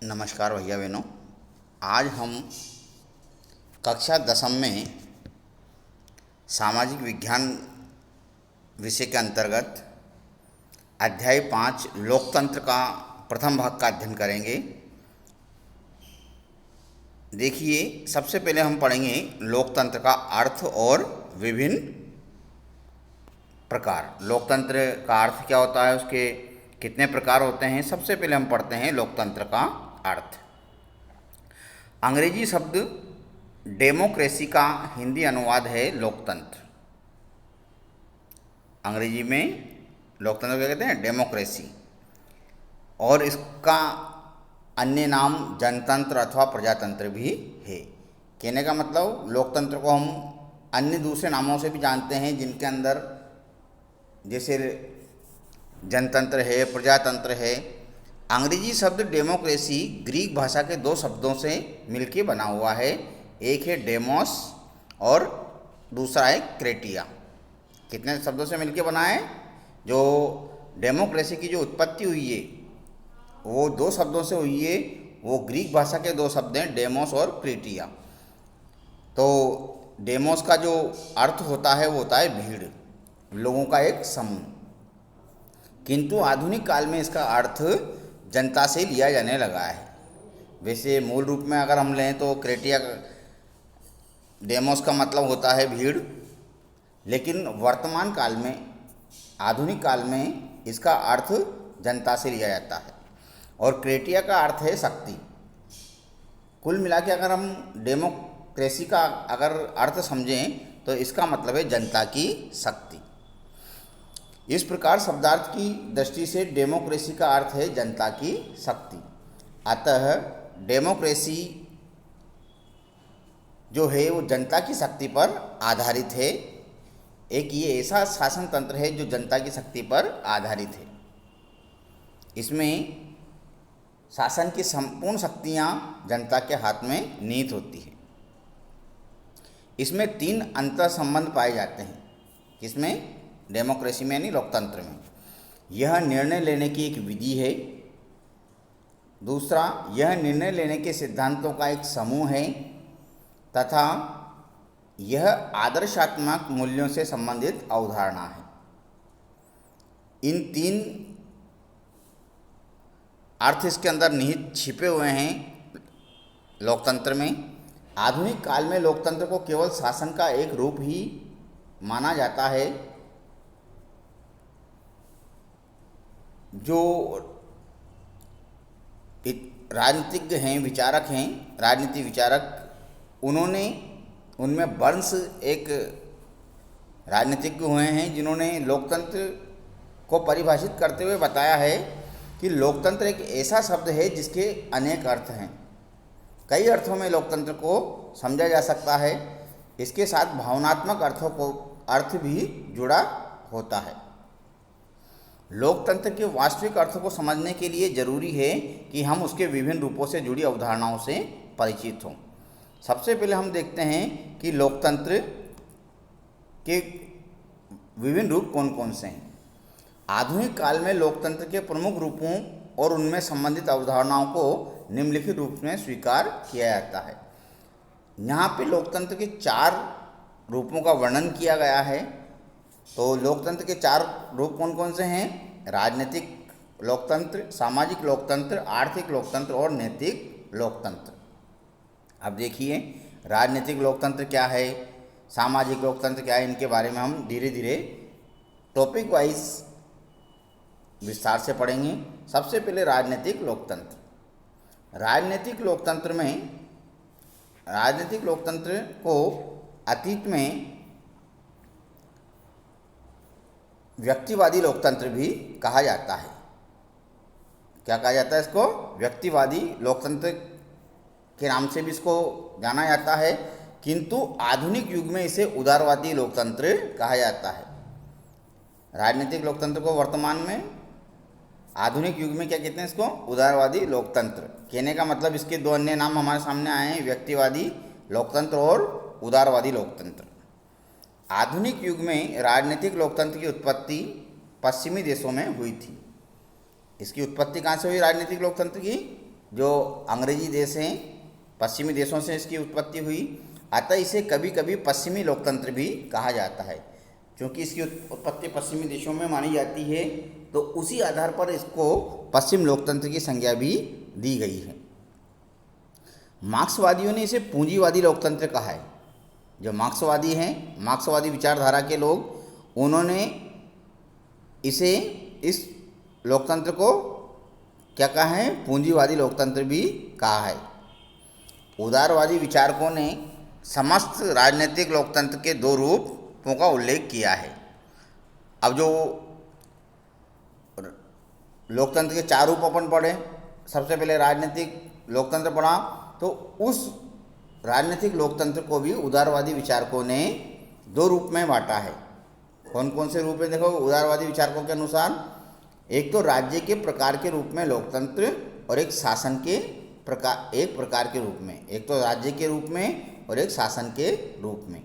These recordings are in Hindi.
नमस्कार भैया बहनों। आज हम कक्षा 10 में सामाजिक विज्ञान विषय के अंतर्गत अध्याय 5 लोकतंत्र का प्रथम भाग का अध्ययन करेंगे। देखिए, सबसे पहले हम पढ़ेंगे लोकतंत्र का अर्थ और विभिन्न प्रकार। लोकतंत्र का अर्थ क्या होता है, उसके कितने प्रकार होते हैं। सबसे पहले हम पढ़ते हैं लोकतंत्र का अर्थ। अंग्रेजी शब्द डेमोक्रेसी का हिंदी अनुवाद है लोकतंत्र। अंग्रेजी में लोकतंत्र क्या कहते हैं? डेमोक्रेसी। और इसका अन्य नाम जनतंत्र अथवा प्रजातंत्र भी है। कहने का मतलब, लोकतंत्र को हम अन्य दूसरे नामों से भी जानते हैं, जिनके अंदर जैसे जनतंत्र है, प्रजातंत्र है। अंग्रेजी शब्द डेमोक्रेसी ग्रीक भाषा के दो शब्दों से मिलकर बना हुआ है। एक है डेमोस और दूसरा है क्रेटिया। कितने शब्दों से मिलकर बना है? जो डेमोक्रेसी की जो उत्पत्ति हुई है वो दो शब्दों से हुई है। वो ग्रीक भाषा के दो शब्द हैं, डेमोस और क्रेटिया। तो डेमोस का जो अर्थ होता है वो होता है भीड़, लोगों का एक समूह। किंतु आधुनिक काल में इसका अर्थ जनता से लिया जाने लगा है। वैसे मूल रूप में अगर हम लें तो क्रेटिया, डेमोस का मतलब होता है भीड़, लेकिन वर्तमान काल में, आधुनिक काल में इसका अर्थ जनता से लिया जाता है। और क्रेटिया का अर्थ है शक्ति। कुल मिला के अगर हम डेमोक्रेसी का अगर अर्थ समझें तो इसका मतलब है जनता की शक्ति। इस प्रकार शब्दार्थ की दृष्टि से डेमोक्रेसी का अर्थ है जनता की शक्ति। अतः डेमोक्रेसी जो है वो जनता की शक्ति पर आधारित है। एक ये ऐसा शासन तंत्र है जो जनता की शक्ति पर आधारित है। इसमें शासन की संपूर्ण शक्तियाँ जनता के हाथ में निहित होती है। इसमें तीन अंतर संबंध पाए जाते हैं। किसमें? डेमोक्रेसी में, यानी लोकतंत्र में। यह निर्णय लेने की एक विधि है। दूसरा, यह निर्णय लेने के सिद्धांतों का एक समूह है। तथा यह आदर्शात्मक मूल्यों से संबंधित अवधारणा है। इन तीन अर्थ इसके अंदर निहित छिपे हुए हैं लोकतंत्र में। आधुनिक काल में लोकतंत्र को केवल शासन का एक रूप ही माना जाता है। जो राजनीतिज्ञ हैं, विचारक हैं, राजनीति विचारक, उन्होंने उनमें बर्न्स एक राजनीतिज्ञ हुए हैं जिन्होंने लोकतंत्र को परिभाषित करते हुए बताया है कि लोकतंत्र एक ऐसा शब्द है जिसके अनेक अर्थ हैं। कई अर्थों में लोकतंत्र को समझा जा सकता है। इसके साथ भावनात्मक अर्थ भी जुड़ा होता है। लोकतंत्र के वास्तविक अर्थ को समझने के लिए जरूरी है कि हम उसके विभिन्न रूपों से जुड़ी अवधारणाओं से परिचित हों। सबसे पहले हम देखते हैं कि लोकतंत्र के विभिन्न रूप कौन कौन से हैं। आधुनिक काल में लोकतंत्र के प्रमुख रूपों और उनमें संबंधित अवधारणाओं को निम्नलिखित रूप में स्वीकार किया जाता है। यहाँ पे लोकतंत्र के 4 रूपों का वर्णन किया गया है। तो लोकतंत्र के 4 रूप कौन कौन से हैं? राजनीतिक लोकतंत्र, सामाजिक लोकतंत्र, आर्थिक लोकतंत्र और नैतिक लोकतंत्र। अब देखिए, राजनीतिक लोकतंत्र क्या है, सामाजिक लोकतंत्र क्या है, इनके बारे में हम धीरे धीरे टॉपिक वाइज विस्तार से पढ़ेंगे। सबसे पहले राजनीतिक लोकतंत्र। राजनीतिक लोकतंत्र को अतीत में व्यक्तिवादी लोकतंत्र भी कहा जाता है। क्या कहा जाता है इसको? व्यक्तिवादी लोकतंत्र के नाम से भी इसको जाना जाता है। किंतु आधुनिक युग में इसे उदारवादी लोकतंत्र कहा जाता है। राजनीतिक लोकतंत्र को वर्तमान में, आधुनिक युग में क्या कहते हैं इसको? उदारवादी लोकतंत्र। कहने का मतलब इसके 2 अन्य नाम हमारे सामने आए हैं, व्यक्तिवादी लोकतंत्र और उदारवादी लोकतंत्र। आधुनिक युग में राजनीतिक लोकतंत्र की उत्पत्ति पश्चिमी देशों में हुई थी। इसकी उत्पत्ति कहाँ से हुई राजनीतिक लोकतंत्र की? जो अंग्रेजी देश हैं, पश्चिमी देशों से इसकी उत्पत्ति हुई, अतः इसे कभी कभी पश्चिमी लोकतंत्र भी कहा जाता है। क्योंकि इसकी उत्पत्ति पश्चिमी देशों में मानी जाती है, तो उसी आधार पर इसको पश्चिम लोकतंत्र की संज्ञा भी दी गई है। मार्क्सवादियों ने इसे पूंजीवादी लोकतंत्र कहा है। जो मार्क्सवादी हैं, मार्क्सवादी विचारधारा के लोग, उन्होंने इसे, इस लोकतंत्र को क्या कहा है, पूंजीवादी लोकतंत्र भी कहा है। उदारवादी विचारकों ने समस्त राजनीतिक लोकतंत्र के दो रूपों का उल्लेख किया है। अब जो लोकतंत्र के चार रूप अपन पढ़े, सबसे पहले राजनीतिक लोकतंत्र पढ़ा, तो उस राजनीतिक लोकतंत्र को भी उदारवादी विचारकों ने दो रूप में बांटा है। कौन कौन से रूप हैं? देखो, उदारवादी विचारकों के अनुसार एक तो राज्य के प्रकार के रूप में लोकतंत्र और एक शासन के प्रकार के रूप में, एक तो राज्य के रूप में और एक शासन के रूप में।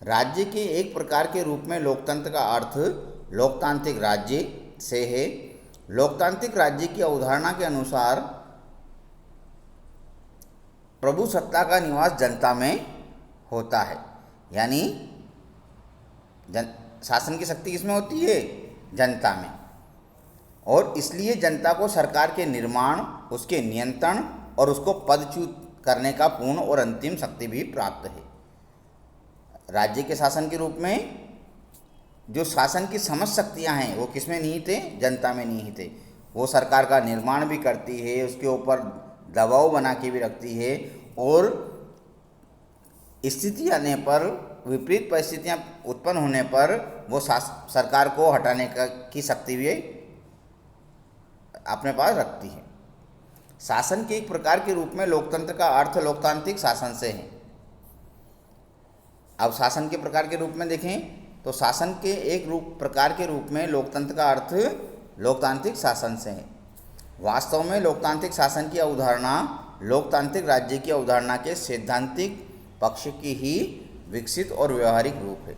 राज्य के एक प्रकार के रूप में लोकतंत्र का अर्थ लोकतांत्रिक राज्य से है। लोकतांत्रिक राज्य की अवधारणा के अनुसार प्रभु सत्ता का निवास जनता में होता है, यानी शासन की शक्ति किसमें होती है? जनता में। और इसलिए जनता को सरकार के निर्माण, उसके नियंत्रण और उसको पदच्युत करने का पूर्ण और अंतिम शक्ति भी प्राप्त है। राज्य के शासन के रूप में जो शासन की समस्त शक्तियाँ हैं वो किसमें निहित है? जनता में निहित है। वो सरकार का निर्माण भी करती है, उसके ऊपर दबाव बना के भी रखती है, और स्थिति आने पर, विपरीत परिस्थितियाँ उत्पन्न होने पर वो सरकार को हटाने की शक्ति भी अपने पास रखती है। शासन के एक प्रकार के रूप में लोकतंत्र का अर्थ लोकतांत्रिक शासन से है। अब शासन के प्रकार के रूप में देखें तो शासन के एक प्रकार के रूप में लोकतंत्र का अर्थ लोकतांत्रिक शासन से है। वास्तव में लोकतांत्रिक शासन की अवधारणा लोकतांत्रिक राज्य की अवधारणा के सैद्धांतिक पक्ष की ही विकसित और व्यवहारिक रूप है।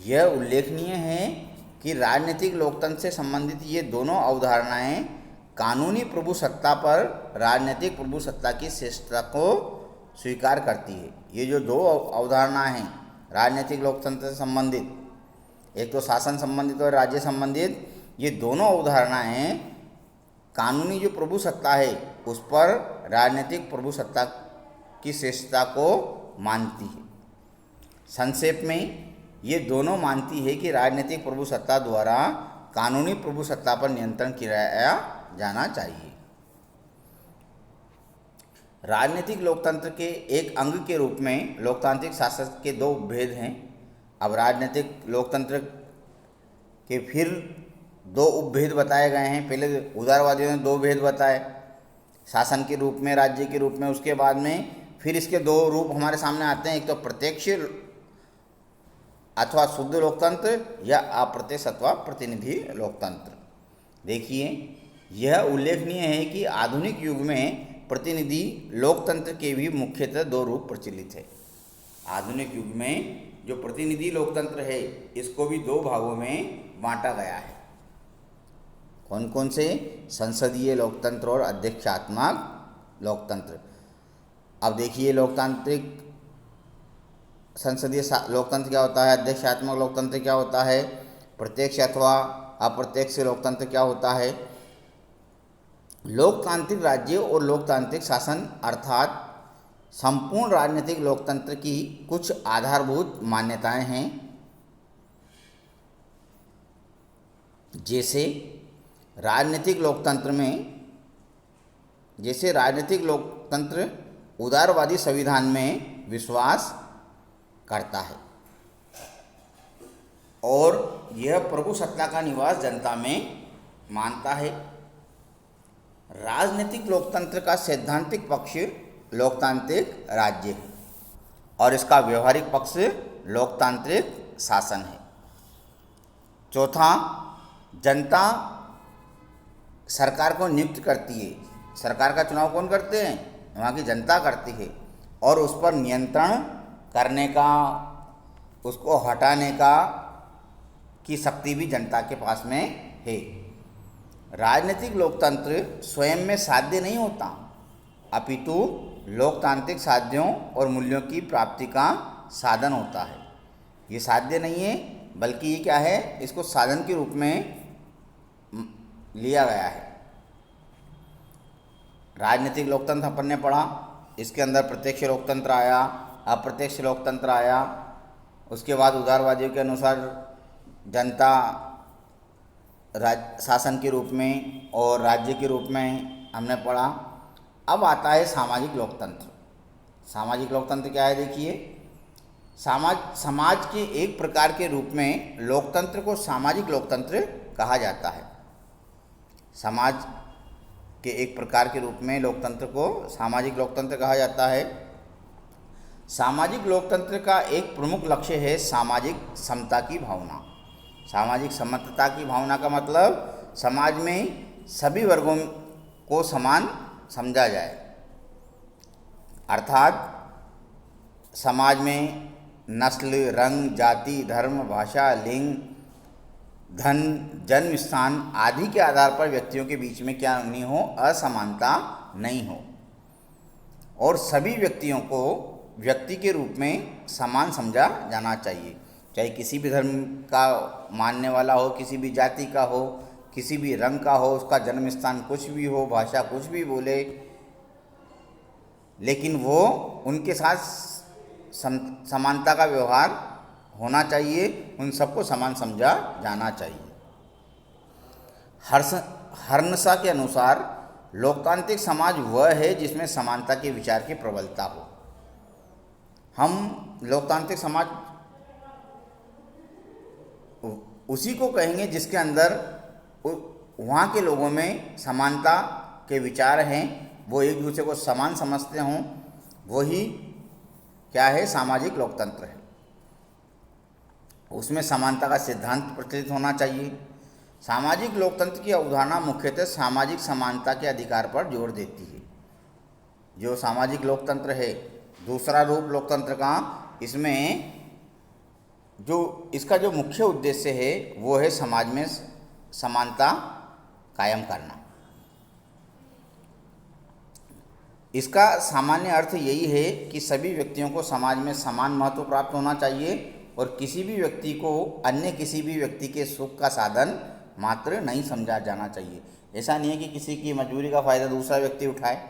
यह उल्लेखनीय है कि राजनीतिक लोकतंत्र से संबंधित ये दोनों अवधारणाएं कानूनी प्रभुसत्ता पर राजनीतिक प्रभुसत्ता की श्रेष्ठता को स्वीकार करती है। ये जो दो अवधारणाएं हैं राजनीतिक लोकतंत्र से संबंधित, एक तो शासन संबंधित और राज्य संबंधित, ये दोनों अवधारणाएं कानूनी जो प्रभुसत्ता है उस पर राजनीतिक प्रभुसत्ता की श्रेष्ठता को मानती है। संक्षेप में ये दोनों मानती है कि राजनीतिक प्रभुसत्ता द्वारा कानूनी प्रभुसत्ता पर नियंत्रण किया जाना चाहिए। राजनीतिक लोकतंत्र के एक अंग के रूप में लोकतांत्रिक शासन के दो भेद हैं। अब राजनीतिक लोकतंत्र के फिर दो उपभेद बताए गए हैं। पहले उदारवादियों ने दो भेद बताए, शासन के रूप में, राज्य के रूप में। उसके बाद में फिर इसके दो रूप हमारे सामने आते हैं, एक तो प्रत्यक्ष अथवा शुद्ध लोकतंत्र या अप्रत्यक्ष अथवा प्रतिनिधि लोकतंत्र। देखिए, यह उल्लेखनीय है कि आधुनिक युग में प्रतिनिधि लोकतंत्र के भी मुख्यतः दो रूप प्रचलित है। आधुनिक युग में जो प्रतिनिधि लोकतंत्र है इसको भी दो भागों में बांटा गया है। कौन कौन से? संसदीय लोकतंत्र और अध्यक्षात्मक लोकतंत्र। अब देखिए, लोकतांत्रिक संसदीय लोकतंत्र क्या होता है, अध्यक्षात्मक लोकतंत्र क्या होता है, प्रत्यक्ष अथवा अप्रत्यक्ष लोकतंत्र क्या होता है। लोकतांत्रिक राज्य और लोकतांत्रिक शासन अर्थात संपूर्ण राजनीतिक लोकतंत्र की कुछ आधारभूत मान्यताएं हैं। जैसे राजनीतिक लोकतंत्र उदारवादी संविधान में विश्वास करता है और यह प्रभुसत्ता का निवास जनता में मानता है। राजनीतिक लोकतंत्र का सैद्धांतिक पक्ष लोकतांत्रिक राज्य है और इसका व्यवहारिक पक्ष लोकतांत्रिक शासन है। चौथा, जनता सरकार को नियुक्त करती है। सरकार का चुनाव कौन करते हैं? वहाँ की जनता करती है और उस पर नियंत्रण करने का, उसको हटाने का की शक्ति भी जनता के पास में है। राजनीतिक लोकतंत्र स्वयं में साध्य नहीं होता, अपितु लोकतांत्रिक साध्यों और मूल्यों की प्राप्ति का साधन होता है। ये साध्य नहीं है, बल्कि ये क्या है, इसको साधन के रूप में लिया गया है। राजनीतिक लोकतंत्र अपन ने पढ़ा, इसके अंदर प्रत्यक्ष लोकतंत्र आया, अप्रत्यक्ष लोकतंत्र आया, उसके बाद उदारवादियों के अनुसार जनता शासन के रूप में और राज्य के रूप में हमने पढ़ा। अब आता है सामाजिक लोकतंत्र। सामाजिक लोकतंत्र क्या है, देखिए, समाज के एक प्रकार के रूप में लोकतंत्र को सामाजिक लोकतंत्र कहा जाता है। समाज के एक प्रकार के रूप में लोकतंत्र को सामाजिक लोकतंत्र कहा जाता है। सामाजिक लोकतंत्र का एक प्रमुख लक्ष्य है सामाजिक समता की भावना। सामाजिक समता की भावना का मतलब समाज में सभी वर्गों को समान समझा जाए, अर्थात समाज में नस्ल, रंग, जाति, धर्म, भाषा, लिंग, धन, जन्म स्थान आदि के आधार पर व्यक्तियों के बीच में क्या नहीं हो, असमानता नहीं हो, और सभी व्यक्तियों को व्यक्ति के रूप में समान समझा जाना चाहिए। चाहे किसी भी धर्म का मानने वाला हो, किसी भी जाति का हो, किसी भी रंग का हो, उसका जन्म स्थान कुछ भी हो, भाषा कुछ भी बोले, लेकिन वो उनके साथ समानता का व्यवहार होना चाहिए, उन सबको समान समझा जाना चाहिए। हर्नसा के अनुसार लोकतांत्रिक समाज वह है जिसमें समानता के विचार की प्रबलता हो। हम लोकतांत्रिक समाज उसी को कहेंगे जिसके अंदर वहाँ के लोगों में समानता के विचार हैं, वो एक दूसरे को समान समझते हों, वही क्या है, सामाजिक लोकतंत्र है। उसमें समानता का सिद्धांत प्रचलित होना चाहिए। सामाजिक लोकतंत्र की अवधारणा मुख्यतः सामाजिक समानता के अधिकार पर जोर देती है। जो सामाजिक लोकतंत्र है, दूसरा रूप लोकतंत्र का, इसमें जो इसका जो मुख्य उद्देश्य है वो है समाज में समानता कायम करना। इसका सामान्य अर्थ यही है कि सभी व्यक्तियों को समाज में समान महत्व प्राप्त होना चाहिए और किसी भी व्यक्ति को अन्य किसी भी व्यक्ति के सुख का साधन मात्र नहीं समझा जाना चाहिए। ऐसा नहीं है कि किसी की मजबूरी का फ़ायदा दूसरा व्यक्ति उठाए,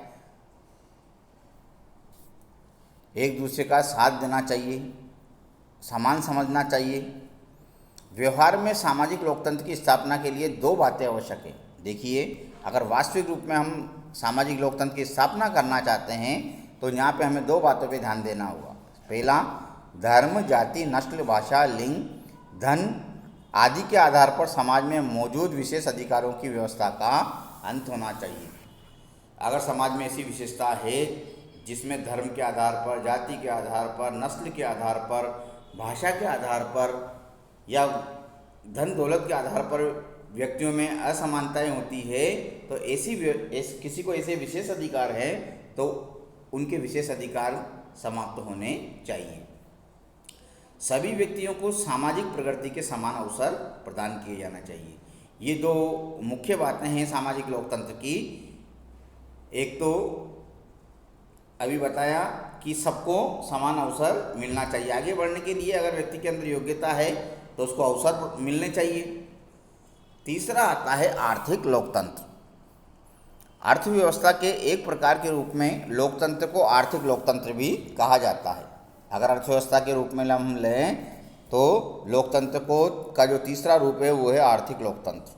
एक दूसरे का साथ देना चाहिए, समान समझना चाहिए। व्यवहार में सामाजिक लोकतंत्र की स्थापना के लिए दो बातें आवश्यक है। देखिए, अगर वास्तविक रूप में हम सामाजिक लोकतंत्र की स्थापना करना चाहते हैं तो यहाँ पे हमें दो बातों पे ध्यान देना होगा। पहला, धर्म, जाति, नस्ल, भाषा, लिंग, धन आदि के आधार पर समाज में मौजूद विशेष अधिकारों की व्यवस्था का अंत होना चाहिए। अगर समाज में ऐसी विशेषता है जिसमें धर्म के आधार पर, जाति के आधार पर, नस्ल के आधार पर, भाषा के आधार पर या धन दौलत के आधार पर व्यक्तियों में असमानताएं होती है, तो किसी को ऐसे विशेष अधिकार हैं तो उनके विशेष अधिकार समाप्त होने चाहिए। सभी व्यक्तियों को सामाजिक प्रगति के समान अवसर प्रदान किए जाना चाहिए। ये दो मुख्य बातें हैं सामाजिक लोकतंत्र की। एक तो अभी बताया कि सबको समान अवसर मिलना चाहिए। आगे बढ़ने के लिए अगर व्यक्ति के अंदर योग्यता है तो उसको अवसर मिलने चाहिए। तीसरा आता है आर्थिक लोकतंत्र। अर्थव्यवस्था के एक प्रकार के रूप में लोकतंत्र को आर्थिक लोकतंत्र भी कहा जाता है। अगर अर्थव्यवस्था के रूप में हम लें तो लोकतंत्र का जो तीसरा रूप है वो है आर्थिक लोकतंत्र।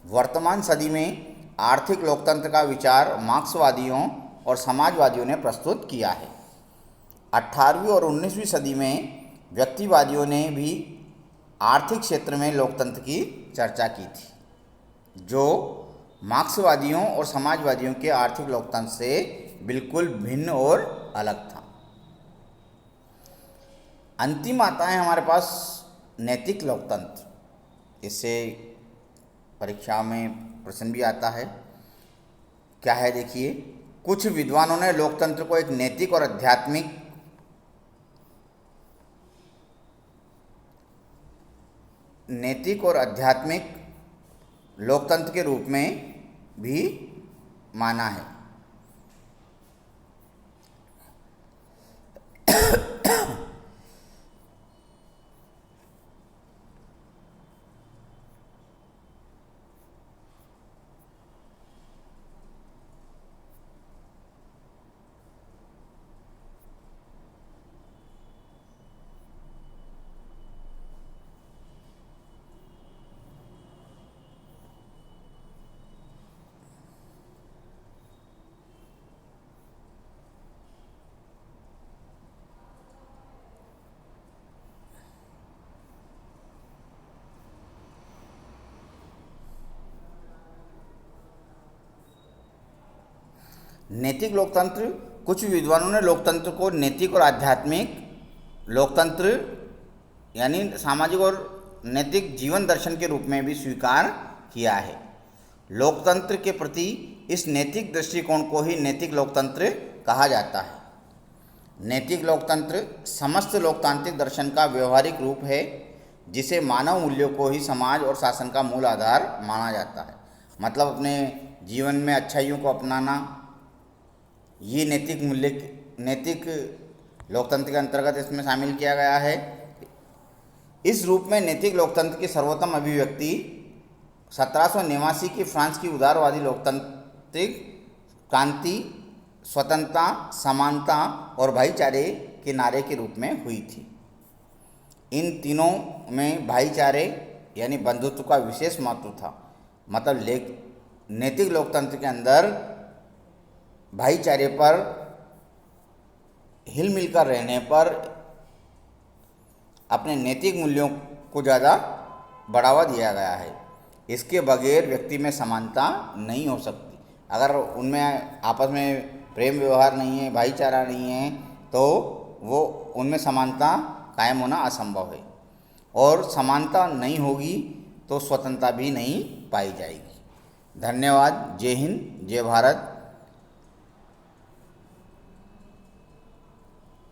वर्तमान सदी में आर्थिक लोकतंत्र का विचार मार्क्सवादियों और समाजवादियों ने प्रस्तुत किया है। 18वीं और 19वीं सदी में व्यक्तिवादियों ने भी आर्थिक क्षेत्र में लोकतंत्र की चर्चा की थी, जो मार्क्सवादियों और समाजवादियों के आर्थिक लोकतंत्र से बिल्कुल भिन्न और अलग था। अंतिम आता है हमारे पास नैतिक लोकतंत्र। इससे परीक्षा में प्रश्न भी आता है। क्या है, देखिए, कुछ विद्वानों ने लोकतंत्र को एक नैतिक और आध्यात्मिक लोकतंत्र के रूप में भी माना है। नैतिक लोकतंत्र, कुछ विद्वानों ने लोकतंत्र को नैतिक और आध्यात्मिक लोकतंत्र यानी सामाजिक और नैतिक जीवन दर्शन के रूप में भी स्वीकार किया है। लोकतंत्र के प्रति इस नैतिक दृष्टिकोण को ही नैतिक लोकतंत्र कहा जाता है। नैतिक लोकतंत्र समस्त लोकतांत्रिक दर्शन का व्यवहारिक रूप है, जिसे मानव मूल्यों को ही समाज और शासन का मूल आधार माना जाता है। मतलब अपने जीवन में अच्छाइयों को अपनाना, ये नैतिक लोकतंत्र के अंतर्गत इसमें शामिल किया गया है। इस रूप में नैतिक लोकतंत्र की सर्वोत्तम अभिव्यक्ति 1789 की फ्रांस की उदारवादी लोकतांत्रिक क्रांति स्वतंत्रता, समानता और भाईचारे के नारे के रूप में हुई थी। इन तीनों में भाईचारे यानी बंधुत्व का विशेष महत्व था। मतलब नैतिक लोकतंत्र के अंदर भाईचारे पर, हिल मिलकर रहने पर, अपने नैतिक मूल्यों को ज़्यादा बढ़ावा दिया गया है। इसके बगैर व्यक्ति में समानता नहीं हो सकती। अगर उनमें आपस में प्रेम व्यवहार नहीं है, भाईचारा नहीं है, तो वो उनमें समानता कायम होना असंभव है। और समानता नहीं होगी तो स्वतंत्रता भी नहीं पाई जाएगी। धन्यवाद। जय हिंद, जय भारत।